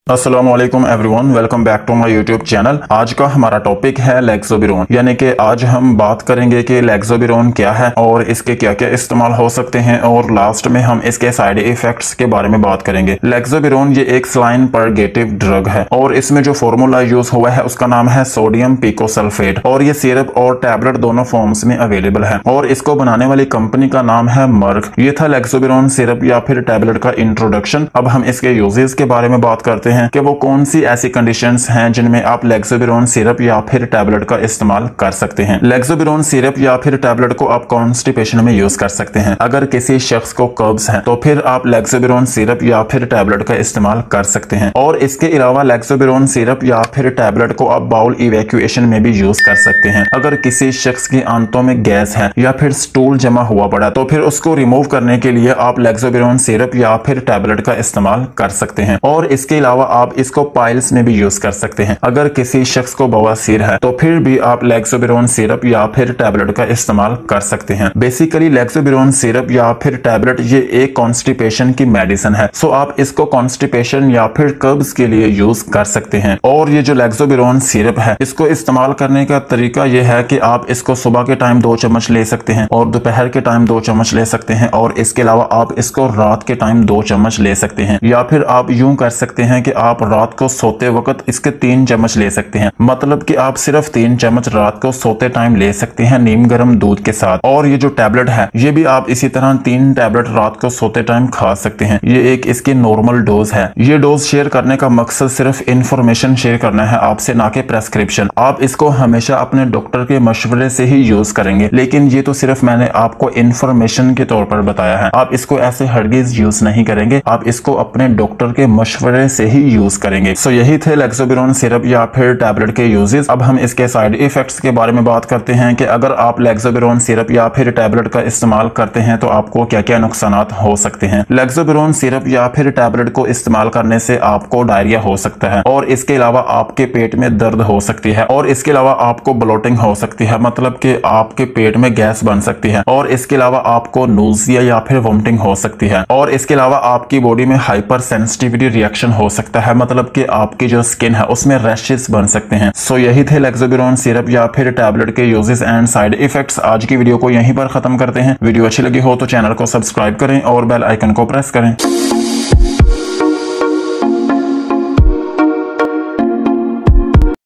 अस्सलाम वालेकुम everyone, welcome back to my YouTube channel. आज का हमारा टॉपिक है लेक्सोबिरोन, यानी कि आज हम बात करेंगे कि लेक्सोबिरोन क्या है और इसके क्या क्या इस्तेमाल हो सकते हैं, और लास्ट में हम इसके साइड इफेक्ट्स के बारे में बात करेंगे। लेक्सोबिरोन ये एक सलाइन परगेटिव ड्रग है और इसमें जो फॉर्मूला यूज हुआ है उसका नाम है सोडियम पिकोसल्फेट, और ये सिरप और टैबलेट दोनों फॉर्म्स में अवेलेबल है और इसको बनाने वाली कंपनी का नाम है मर्क। ये था लेक्सोबिरोन सिरप या फिर टैबलेट का इंट्रोडक्शन। अब हम इसके यूजेस के बारे में बात करते हैं कि वो कौन सी ऐसी कंडीशंस हैं जिनमें आप लेक्सोबिरोन सिरप या फिर टैबलेट का इस्तेमाल कर सकते हैं। लेक्सोबिरोन सिरप या फिर टैबलेट को आप कॉन्स्टिपेशन में यूज कर सकते हैं। अगर किसी शख्स को कब्ज है तो फिर आप लेक्सोबिरोन सिरप या फिर टैबलेट का इस्तेमाल कर सकते हैं। और इसके अलावा लेक्सोबिरोन सिरप या फिर टैबलेट को आप बाउल इवैक्यूएशन में भी यूज कर सकते हैं। अगर किसी शख्स की आंतों में गैस है या फिर स्टूल जमा हुआ पड़ा तो फिर उसको रिमूव करने के लिए आप लेक्सोबिरोन सिरप या फिर टैबलेट का इस्तेमाल कर सकते हैं। और इसके अलावा आप इसको पाइल्स में भी यूज कर सकते हैं। अगर किसी शख्स को बवासीर है तो फिर भी आप लेक्सोबिरोन सिरप या फिर टैबलेट का इस्तेमाल कर सकते हैं। बेसिकली लेक्सोबिरोन सिरप या फिर टैबलेट ये एक कॉन्स्टिपेशन की मेडिसिन है, सो आप इसको कॉन्स्टिपेशन या फिर कब्ज के लिए यूज कर सकते हैं। और ये जो लेक्सोबिरोन सिरप है इसको इस्तेमाल करने का तरीका यह है कि आप इसको सुबह के टाइम 2 चम्मच ले सकते हैं और दोपहर के टाइम 2 चम्मच ले सकते हैं, और इसके अलावा आप इसको रात के टाइम 2 चम्मच ले सकते हैं। या फिर आप यूं कर सकते हैं कि आप रात को सोते वक्त इसके 3 चम्मच ले सकते हैं, मतलब कि आप सिर्फ 3 चम्मच रात को सोते टाइम ले सकते हैं नीम गर्म दूध के साथ। और ये जो टैबलेट है ये भी आप इसी तरह 3 टैबलेट रात को सोते टाइम खा सकते हैं। ये एक इसकी नॉर्मल डोज है। ये डोज शेयर करने का मकसद सिर्फ इंफॉर्मेशन शेयर करना है आपसे, ना कि प्रेस्क्रिप्शन। आप इसको हमेशा अपने डॉक्टर के मशवरे से ही यूज करेंगे, लेकिन ये तो सिर्फ मैंने आपको इंफॉर्मेशन के तौर पर बताया है। आप इसको ऐसे हरगिज यूज नहीं करेंगे, आप इसको अपने डॉक्टर के मशवरे से ही यूज करेंगे। सो यही थे लेक्सोबिरोन सिरप या फिर टैबलेट के यूजेस। अब हम इसके साइड इफेक्ट्स के बारे में बात करते हैं कि अगर आप लेक्सोबिरोन सिरप या फिर टैबलेट का इस्तेमाल करते हैं तो आपको क्या क्या नुकसान हो सकते हैं। लेक्सोबिरोन सिरप या फिर टैबलेट को इस्तेमाल करने से आपको डायरिया हो सकता है, और इसके अलावा आपके पेट में दर्द हो सकती है, और इसके अलावा आपको ब्लोटिंग हो सकती है, मतलब कि आपके पेट में गैस बन सकती है, और इसके अलावा आपको नोजिया या फिर वोमिटिंग हो सकती है, और इसके अलावा आपकी बॉडी में हाइपर सेंसिटिविटी रिएक्शन हो सकता है, मतलब कि आपकी जो स्किन है उसमें रैशेस बन सकते हैं। सो यही थे लेक्सोबिरोन सिरप या फिर टैबलेट के यूजेस एंड साइड इफेक्ट्स। आज की वीडियो को यहीं पर खत्म करते हैं। वीडियो अच्छी लगी हो तो चैनल को सब्सक्राइब करें और बेल आइकन को प्रेस करें।